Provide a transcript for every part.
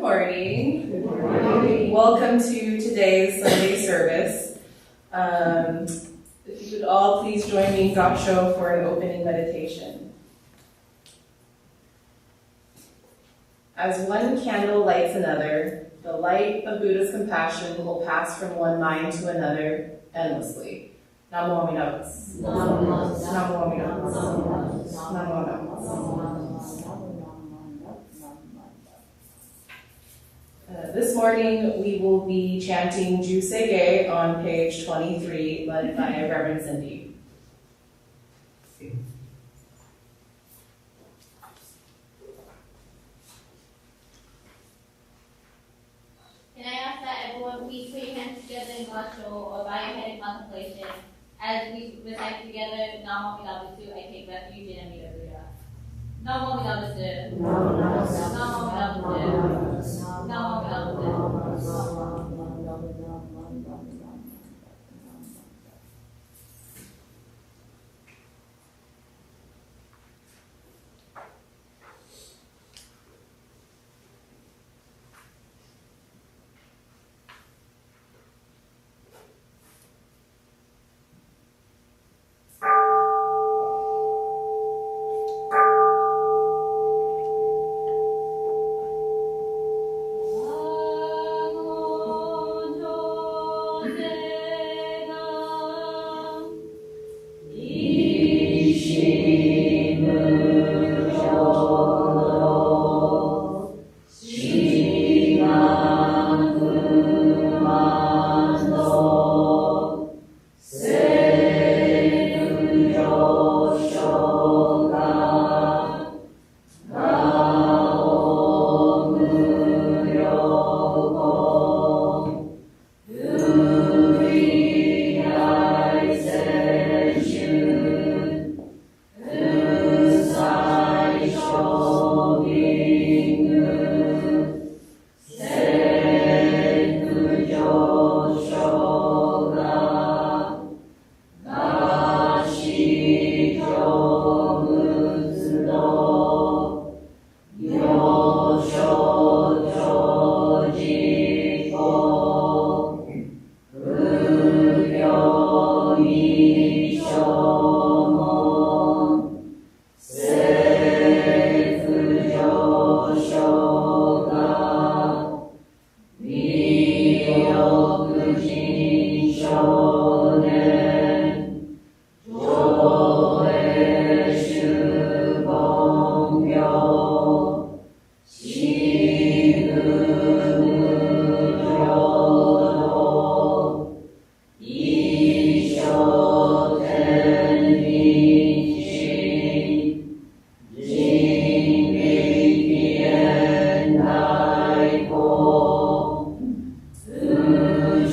morning. Good morning. Welcome to today's Sunday service. If you could all please join me in Gaksho for an opening meditation. As one candle lights another, the light of Buddha's compassion will pass from one mind to another endlessly. Namo Amida Butsu. Namo Amida Butsu. Namo Amida Butsu. This morning we will be chanting Jusei on page 23, led by Reverend Cindy. Can I ask that everyone please put your hands together in Gaksho or bow your head in contemplation as we recite together Namo Amida Butsu, I take refuge in Amida Buddha. Namo Amida Butsu. Namo Amida Butsu. Namo Amida Butsu.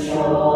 Show.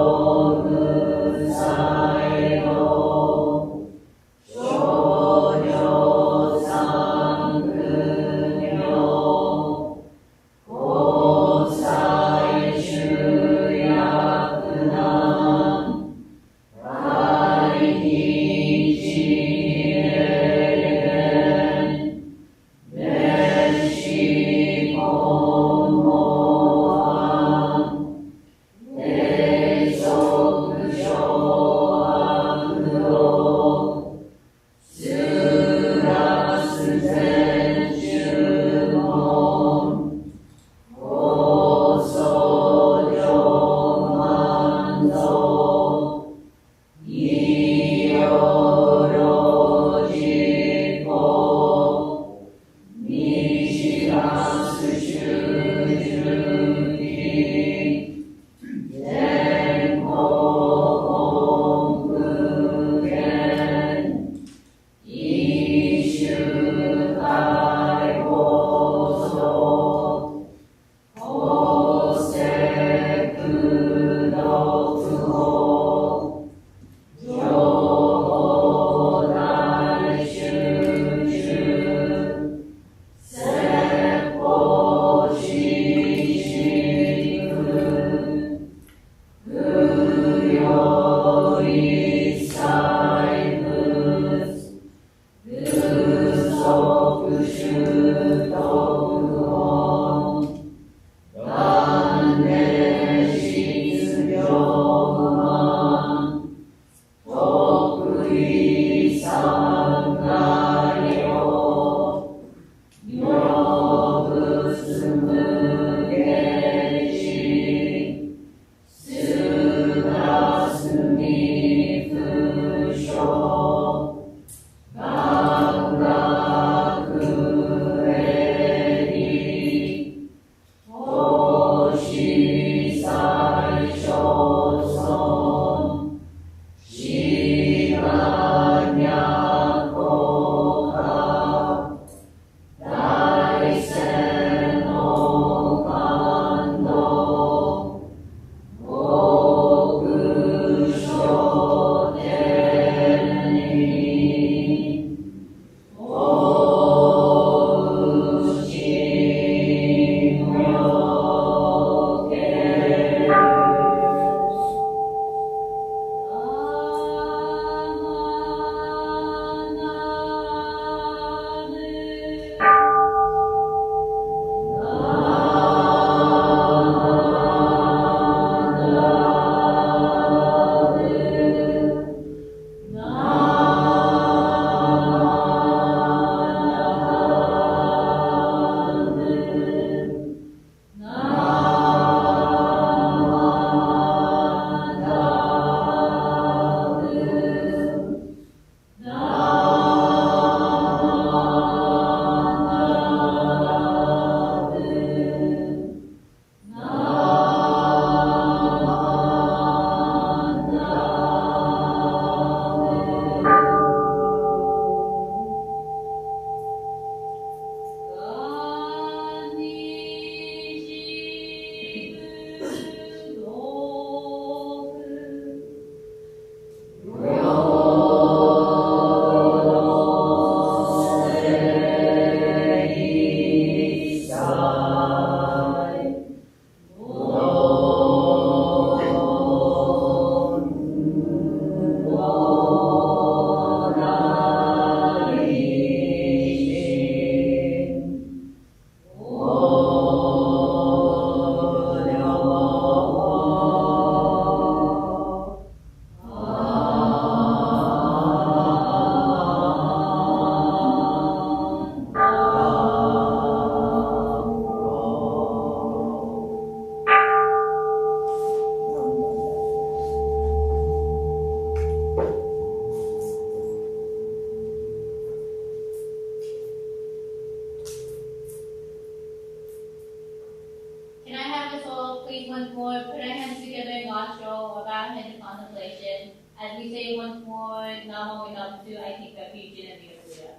head in contemplation. As we say once more, Namo Midabutsu, I take refuge in Amida Buddha.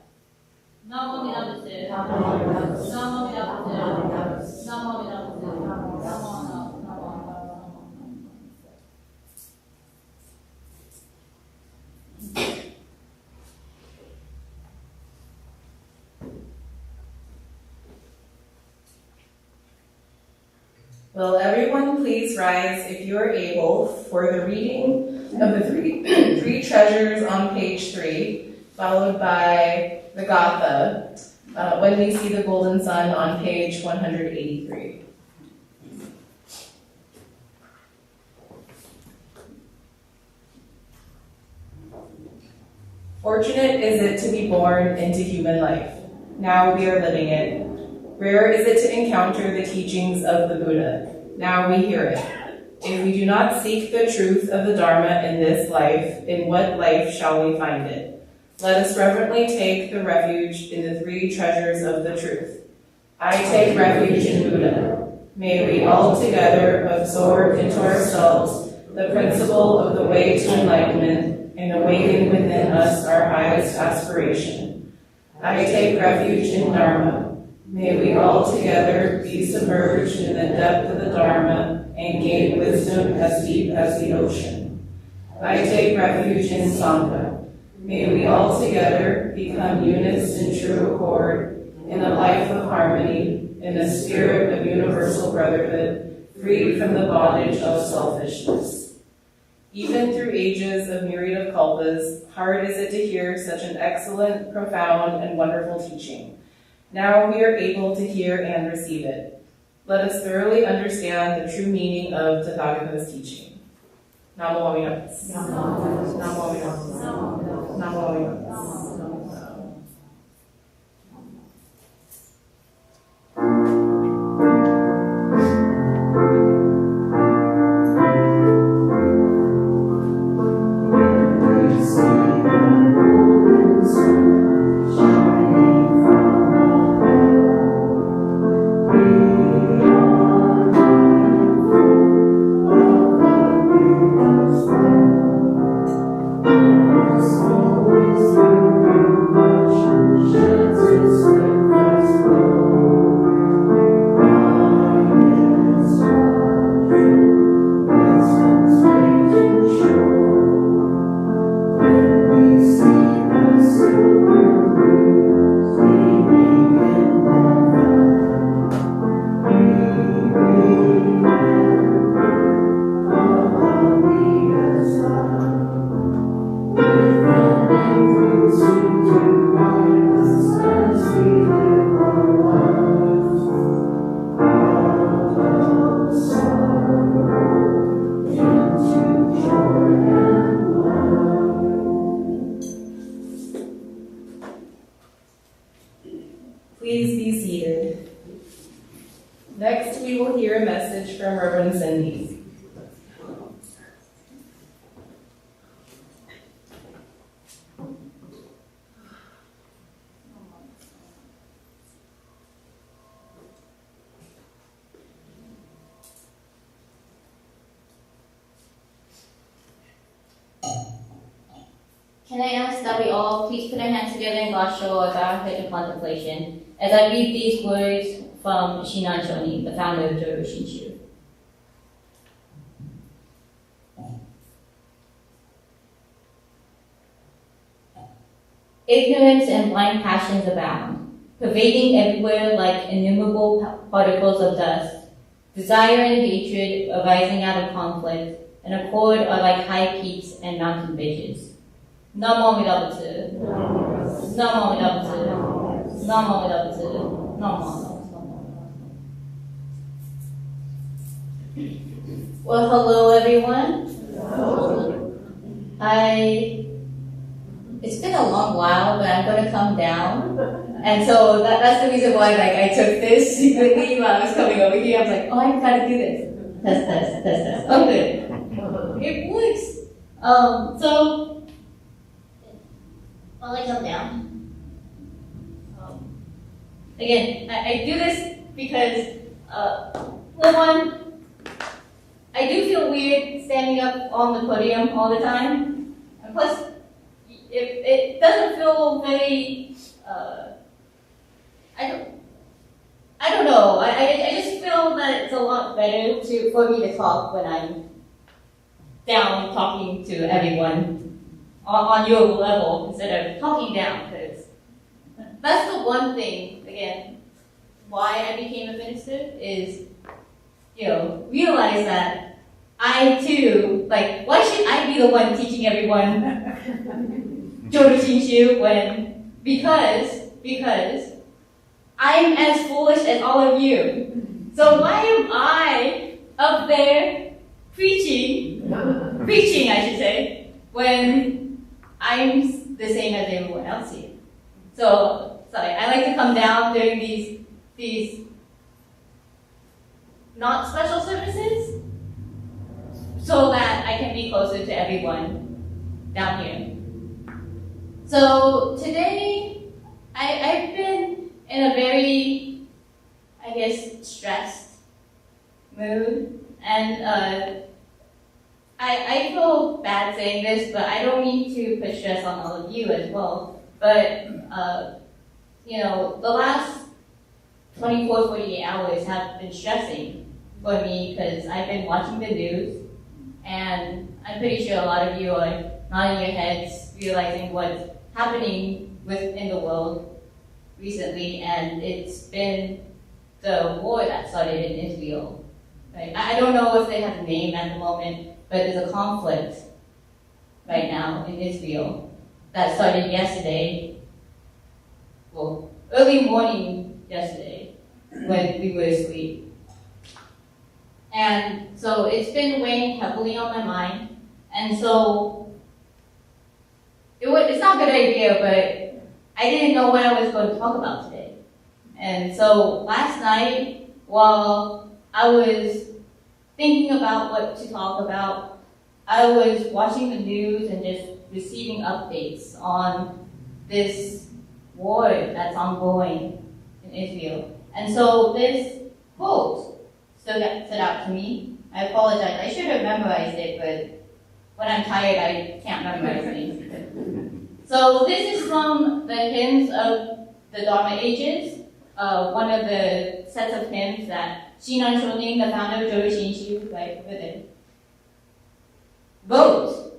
Namo Midabutsu. Namo Midabutsu. Namo Midabutsu. Namo Midabutsu. Namo. Will everyone please rise if you are able for the reading of the three treasures on page 3, followed by the Gatha, when we see the golden sun on page 183. Fortunate is it to be born into human life. Now we are living it. Rare is it to encounter the teachings of the Buddha. Now we hear it. If we do not seek the truth of the Dharma in this life, in what life shall we find it? Let us reverently take the refuge in the 3 treasures of the truth. I take refuge in Buddha. May we all together absorb into ourselves the principle of the way to enlightenment and awaken within us our highest aspiration. I take refuge in Dharma. May we all together be submerged in the depth of the Dharma and gain wisdom as deep as the ocean. I take refuge in Sangha. May we all together become units in true accord, in a life of harmony, in a spirit of universal brotherhood, freed from the bondage of selfishness. Even through ages of myriad of kalpas, hard is it to hear such an excellent, profound, and wonderful teaching. Now we are able to hear and receive it. Let us thoroughly understand the true meaning of Tathagata's teaching. Namo Amida. Namo Amida. Namo Amida. Namo Amida. Please be seated. Next, we will hear a message from Reverend Cindy. Can I ask that we all please put our hands together in Gassho as our head in contemplation, as I read these words from Shinan Shoni, the founder of Jodo Shinshu. Ignorance and blind passions abound, pervading everywhere like innumerable particles of dust. Desire and hatred arising out of conflict and accord are like high peaks and mountain ridges. Namo Amida Butsu. Namo Amida Butsu. Namo Amida Butsu. Namo. Well, hello everyone. It's been a long while, but I'm going to come down. And so that's the reason why I took this secretly while I was coming over here. I was like, oh, I've got to do this. Test. Oh, good. It works. So, while I come down, again, I do this because, for one, I do feel weird standing up up on the podium all the time. And plus, it doesn't feel very, I don't know. I just feel that it's a lot better for me to talk when I'm down talking to everyone on your level instead of talking down, because that's the one thing, again, why I became a minister is, realize that I too, why should I be the one teaching everyone Jodo Shinshu because I'm as foolish as all of you. So why am I up there preaching I should say, when I'm the same as everyone else here? So, sorry, I like to come down during these not special services so that I can be closer to everyone down here. So today, I've been in a very, I guess, stressed mood, and I feel bad saying this, but I don't mean to put stress on all of you as well. But, the last 24, 48 hours have been stressing for me because I've been watching the news, and I'm pretty sure a lot of you are nodding your heads, realizing what's happening within the world recently, and it's been the war that started in Israel. Right? I don't know if they have a name at the moment, but there's a conflict right now in Israel that started yesterday, well, early morning yesterday when we were asleep. And so it's been weighing heavily on my mind, and so it's not a good idea, but I didn't know what I was going to talk about today. And so last night, while I was thinking about what to talk about, I was watching the news and just receiving updates on this war that's ongoing in Israel. And so this quote stood out to me. I apologize. I should have memorized it, but when I'm tired, I can't memorize things. So this is from the hymns of the Dharma Ages, one of the sets of hymns that Shinan Shonin, the founder of Jodo Shinshu, right over there, wrote.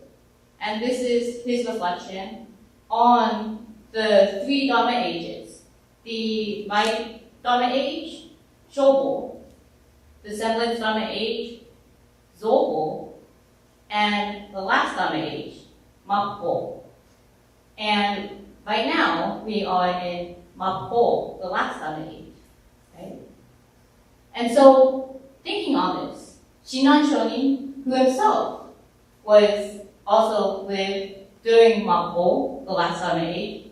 And this is his reflection on the three Dharma Ages. My Dharma Age, Shobo, the Semblance Dharma Age, Zobo, and the last Dharma Age, Mappo. And right now, we are in Mappo, the last Dharma Age. Right? And so, thinking on this, Shinan Shonin, who himself was also lived during Mappo, the last Dharma Age,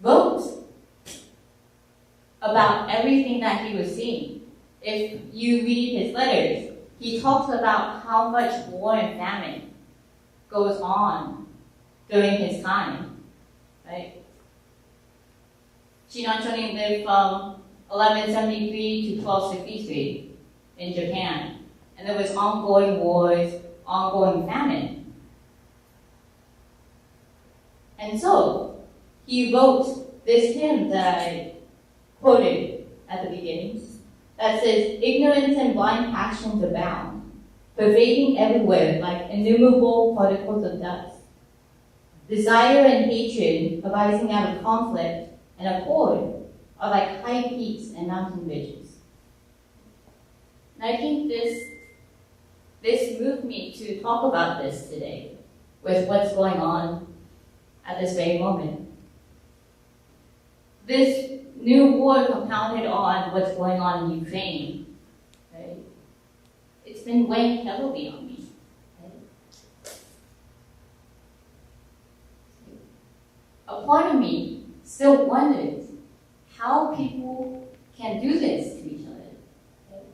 wrote about everything that he was seeing. If you read his letters, he talks about how much war and famine goes on during his time, right? Shinan Shonin lived from 1173 to 1263 in Japan, and there was ongoing wars, ongoing famine. And so, he wrote this hymn that I quoted at the beginning, that says, "Ignorance and blind passions abound, pervading everywhere like innumerable particles of dust. Desire and hatred arising out of conflict and accord are like high peaks and mountain ridges." And I think this moved me to talk about this today, with what's going on at this very moment. This new war compounded on what's going on in Ukraine, right? It's been weighing heavily on me. Right? A part of me still wonders how people can do this to each other. Right?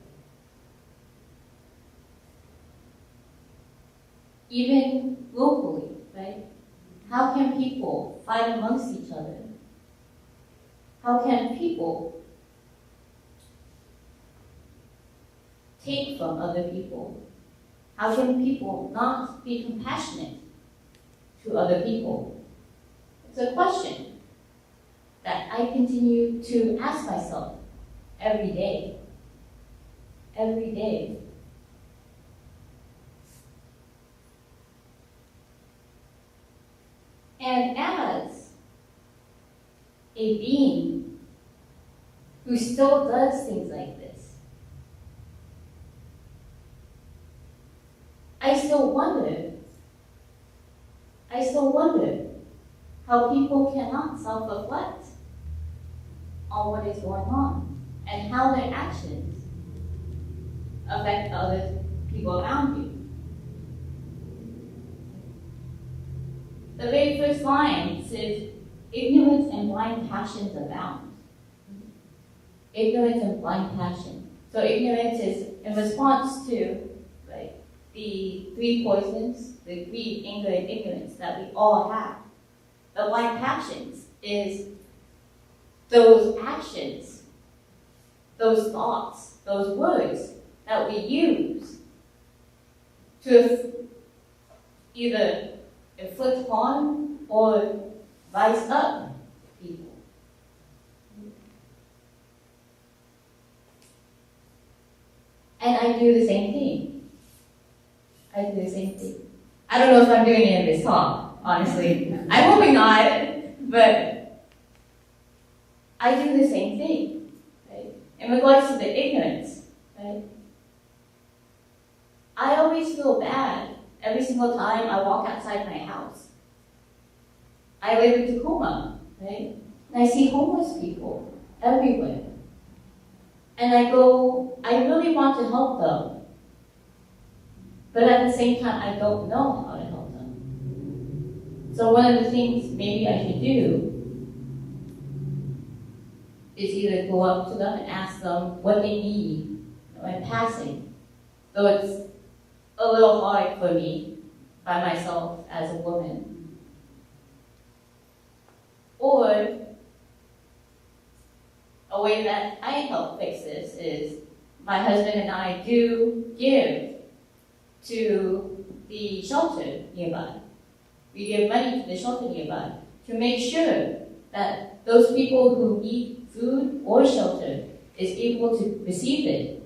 Even locally, right? How can people fight amongst each other? How can people take from other people? How can people not be compassionate to other people? It's a question that I continue to ask myself every day. Every day. And as a being who still does things like this, I still wonder how people cannot self-reflect on what is going on and how their actions affect other people around you. The very first line says, ignorance and blind passions abound. Ignorance and blind passion. So ignorance is in response to the three poisons, the greed, anger, and ignorance that we all have. The blind passions is those actions, those thoughts, those words that we use to either inflict harm or rise up people. And I do the same thing. I don't know if I'm doing it in this talk, honestly. I'm hoping not, but I do the same thing, right? In regards to the ignorance, right? I always feel bad every single time I walk outside my house. I live in Tacoma, right? And I see homeless people everywhere. And I really want to help them. But at the same time, I don't know how to help them. So one of the things maybe I should do is either go up to them and ask them what they need in passing. Though it's a little hard for me by myself as a woman. Or a way that I help fix this is my husband and I do give to the shelter nearby. We give money to the shelter nearby to make sure that those people who need food or shelter is able to receive it.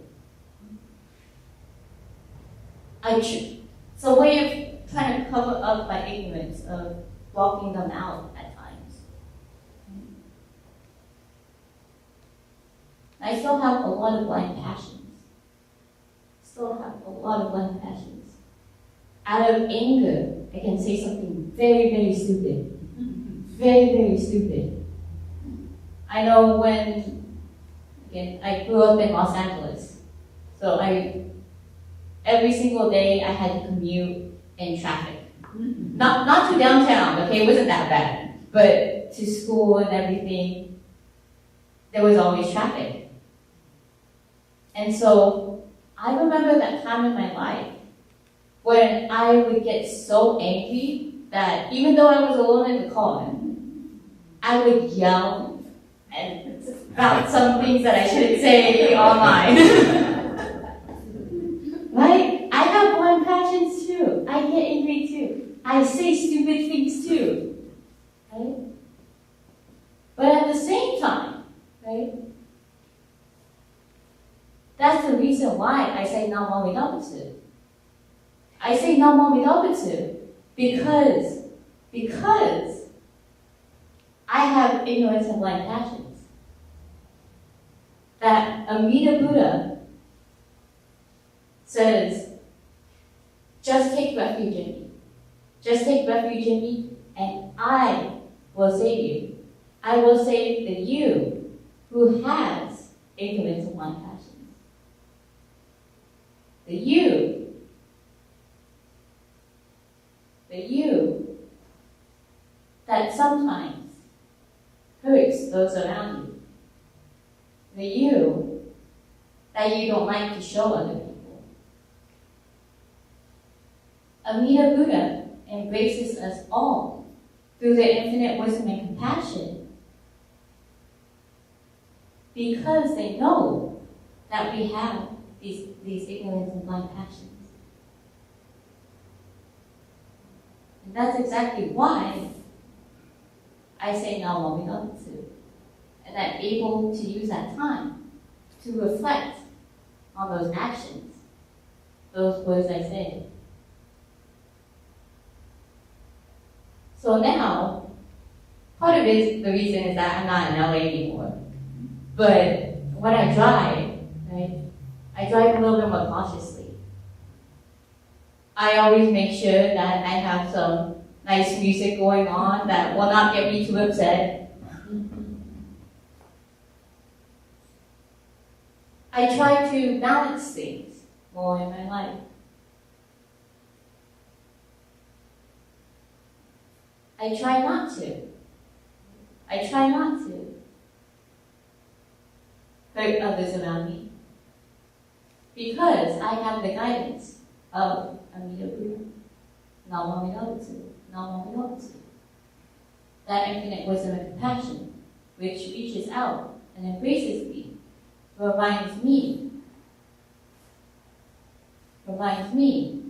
It's a way of trying to cover up my ignorance of blocking them out at times. I still have a lot of blind passions. Out of anger, I can say something very, very stupid. Very, very stupid. I know I grew up in Los Angeles. So every single day I had to commute in traffic. Not to downtown, okay, it wasn't that bad. But to school and everything, there was always traffic. And so I remember that time in my life when I would get so angry that even though I was alone in the car, I would yell about some things that I shouldn't say online. Right? I have blind passions too. I get angry too. I say stupid things too. Right? But at the same time, right? That's the reason why I say Namami Dabutu. I say Namami Dabutu because I have ignorance and blind passions. That Amida Buddha says, just take refuge in me. Just take refuge in me, and I will save you. I will save the you who has ignorance and blind passions. The you that sometimes hurts those around you. The you that you don't like to show other people. Amida Buddha embraces us all through their infinite wisdom and compassion because they know that we have these ignorance and blind passions. And that's exactly why I say now what we love to. And I'm able to use that time to reflect on those actions, those words I say. So now, part of it, the reason is that I'm not in LA anymore. But when I drive, right, I drive a little bit more cautiously. I always make sure that I have some nice music going on that will not get me too upset. I try to balance things more in my life. I try not to. I try not to hurt others around me. Because I have the guidance of Amida Buddha, Nama Amida Nama Amida. That infinite wisdom and compassion, which reaches out and embraces me, reminds me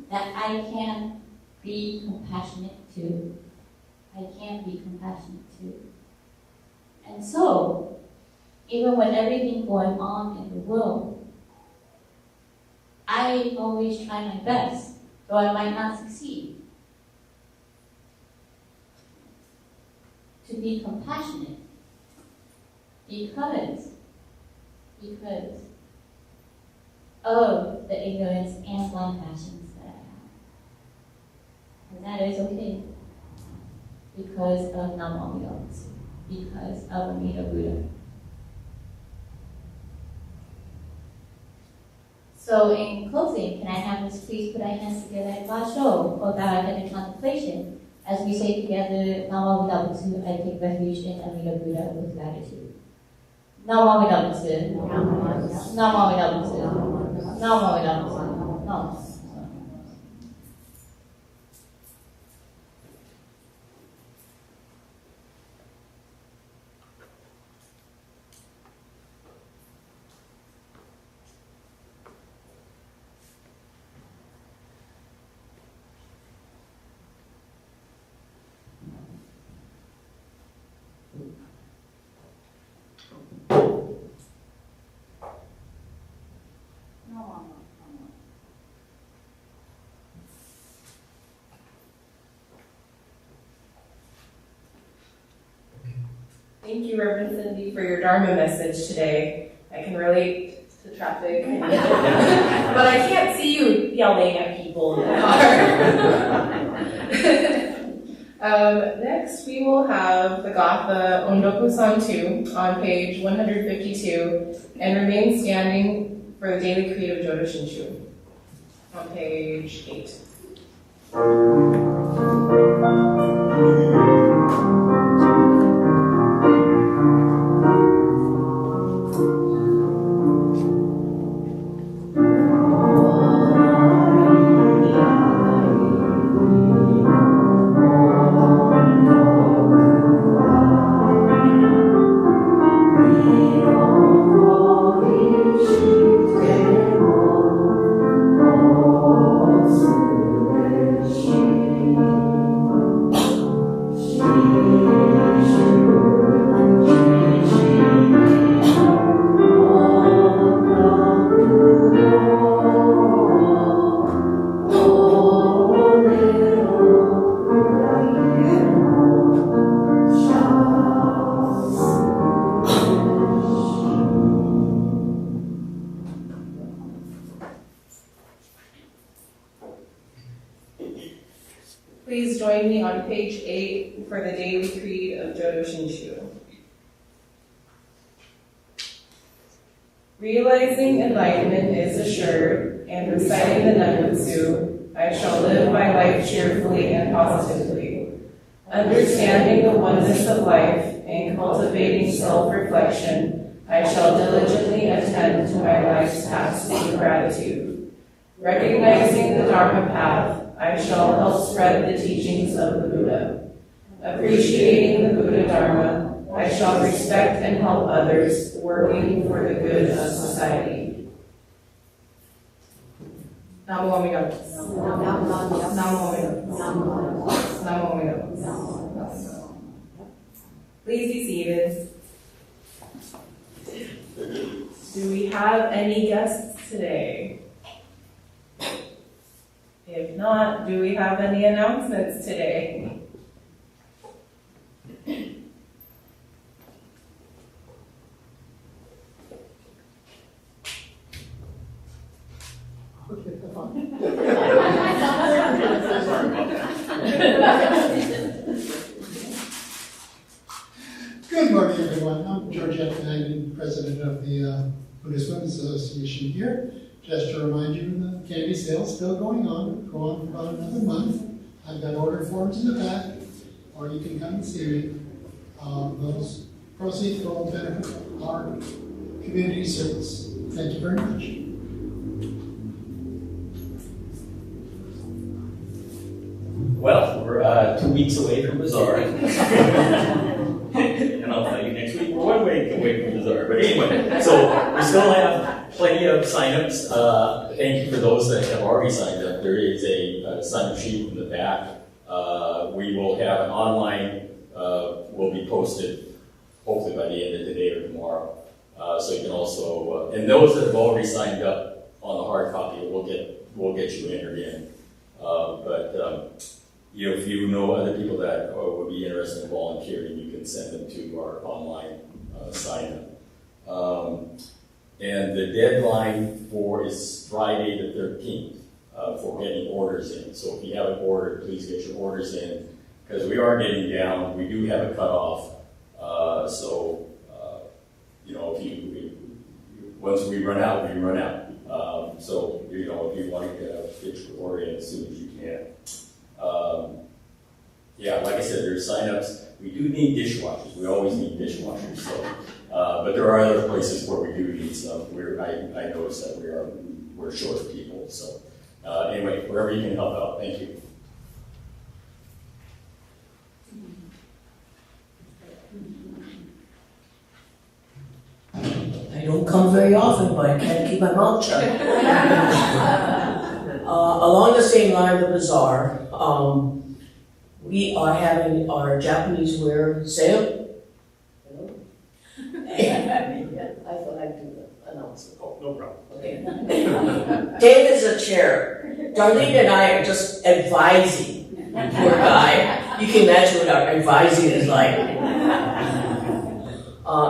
that I can be compassionate too. I can be compassionate too. And so, even with everything going on in the world, I always try my best, though I might not succeed, to be compassionate because of the ignorance and blind passions that I have. And that is okay. Because of Nama Amida, because of Amida Buddha. So in closing, can I have us please put our hands together at Basho for our Vedic contemplation as we say together, Nama Amida Butsu, I take refuge in Amida Buddha with gratitude. Nama Amida Butsu, Nama Amida Butsu, Nama Amida Butsu, Nama. Thank you, Reverend Cindy, for your Dharma message today. I can relate to traffic, but I can't see you yelling at people in the car. Next, we will have the Gatha Ondoku-san 2 on page 152, and remain standing for the Daily Creed of Jodo Shinshu on page 8. Please join me on page 8 for the Daily Creed of Jodo Shinshu. Realizing enlightenment is assured, and reciting the Nembutsu, I shall live my life cheerfully and positively. Understanding the oneness of life and cultivating self-reflection, I shall diligently attend to my life's tasks with gratitude. Recognizing the Dharma path, I shall help spread the teachings of the Buddha. Appreciating the Buddha Dharma, I shall respect and help others, working for the good of society. Namo Amida Butsu. Namo Amida Butsu. Namo Amida Butsu. Please be seated. Do we have any guests today? If not, do we have any announcements today? Good morning, everyone. I'm Georgette Fagin, president of the Buddhist Women's Association here. Just to remind you, the candy sale's still going on. Go on for about another month. I've got order forms in the back, or you can come and see me. Those proceeds will benefit our community service. Thank you very much. Well, we're 2 weeks away from Bazaar. And I'll tell you next week we're 1 week away from Bazaar. But anyway, so we still have plenty of signups. Thank you for those that have already signed up. There is a sign-up sheet in the back. We will have an online, will be posted hopefully by the end of today or tomorrow. So you can also, and those that have already signed up on the hard copy, we'll get you entered in. If you know other people that would be interested in volunteering, you can send them to our online sign-up. And the deadline is Friday the 13th for getting orders in. So if you haven't ordered, please get your orders in, because we are getting down. We do have a cutoff. Once we run out, we run out. So if you want to get your order in as soon as you can. Like I said, there's signups. We do need dishwashers. We always need dishwashers. So, but there are other places where we do need some. I noticed that we're short of people. So anyway, wherever you can help out, thank you. I don't come very often, but I can't keep my mouth shut. Along the same line of the bazaar, we are having our Japanese wear sale. I thought I'd do the announcement. Oh, no problem. Okay. David's a chair. Darlene and I are just advising. Poor guy. You can imagine what our advising is like.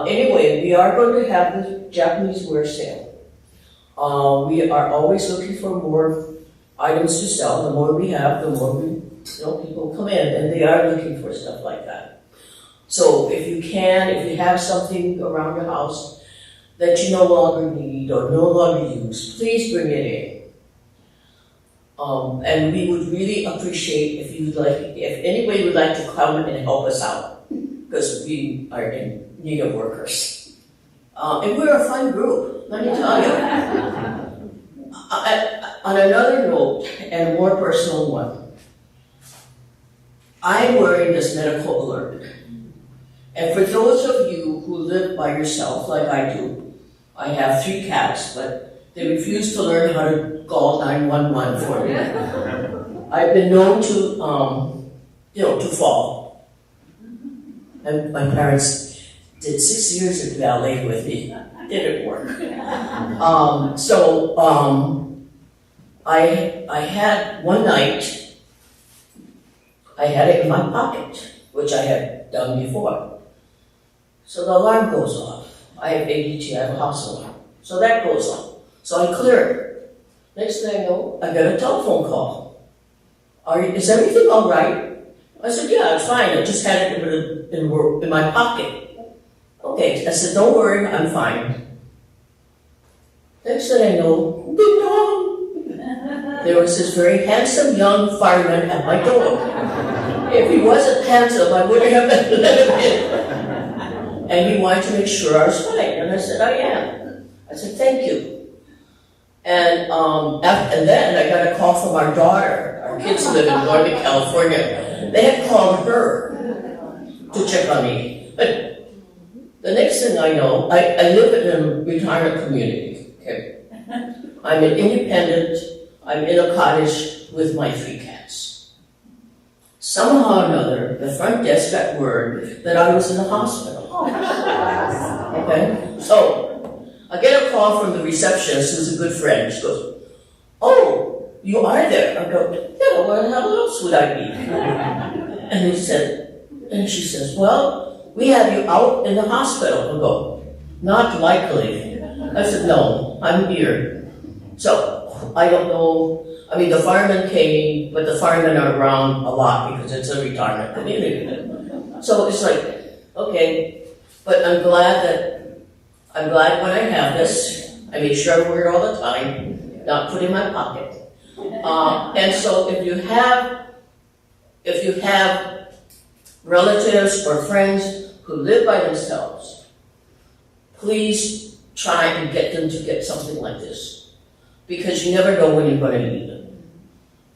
Anyway, we are going to have the Japanese wear sale. We are always looking for more items to sell. The more we have, the more people come in, and they are looking for stuff like that. So if you have something around your house that you no longer need or no longer use, please bring it in. And we would really appreciate if anybody would like to come and help us out, because we are in need of workers. And we're a fun group, let me tell you. On another note, and a more personal one, I'm wearing this medical alert. And for those of you who live by yourself, like I do, I have 3 cats, but they refuse to learn how to call 911 for me. I've been known to fall. And my parents did 6 years of ballet with me. Didn't work. I had one night, I had it in my pocket, which I had done before. So the alarm goes off. I have ADT, I have a house alarm. So that goes on. So I clear it. Next thing I know, I get a telephone call. Is everything all right? I said, yeah, it's fine. I just had it in my pocket. Okay, I said, don't worry, I'm fine. Next thing I know, ding dong. There was this very handsome young fireman at my door. If he wasn't handsome, I wouldn't have let him in. And he wanted to make sure I was fine. And I said, I am. I said, thank you. And then I got a call from our daughter. Our kids live in Northern California. They had called her to check on me. But the next thing I know, I live in a retirement community. Okay? I'm an independent. I'm in a cottage with my 3 cats. Somehow or another, the front desk got word that I was in the hospital. Okay? So, I get a call from the receptionist, who's a good friend. She goes, "Oh, you are there?" I go, "Yeah, where the hell else would I be?" And she says, "Well, we have you out in the hospital." I go, "Not likely." I said, "No, I'm here." So, I don't know. I mean, the firemen came, but the firemen are around a lot because it's a retirement community. So it's like, okay, but I'm glad when I have this, I make sure I wear it all the time, not put it in my pocket. And so if you have relatives or friends who live by themselves, please try and get them to get something like this, because you never know when you're going to need it.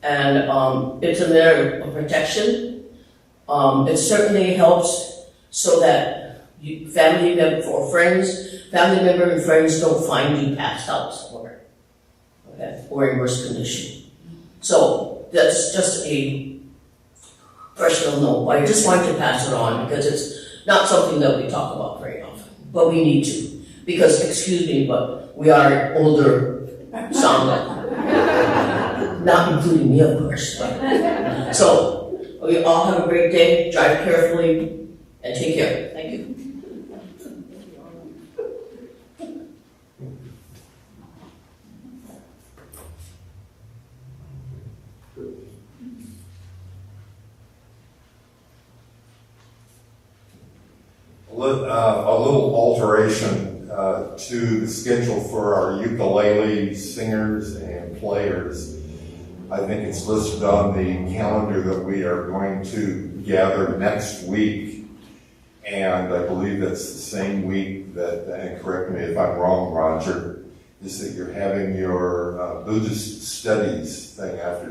And it's a matter of protection. It certainly helps so that family member and friends don't find you passed out somewhere, okay, or in worse condition. So that's just a personal note. I just wanted to pass it on because it's not something that we talk about very often, but we need to. Because, excuse me, but we are older song, not including me, of course. So, we all have a great day, drive carefully, and take care. Thank you. A little alteration to the schedule for our ukulele singers and players. I think it's listed on the calendar that we are going to gather next week, and I believe that's the same week that, and correct me if I'm wrong, Roger, is that you're having your Buddhist studies thing after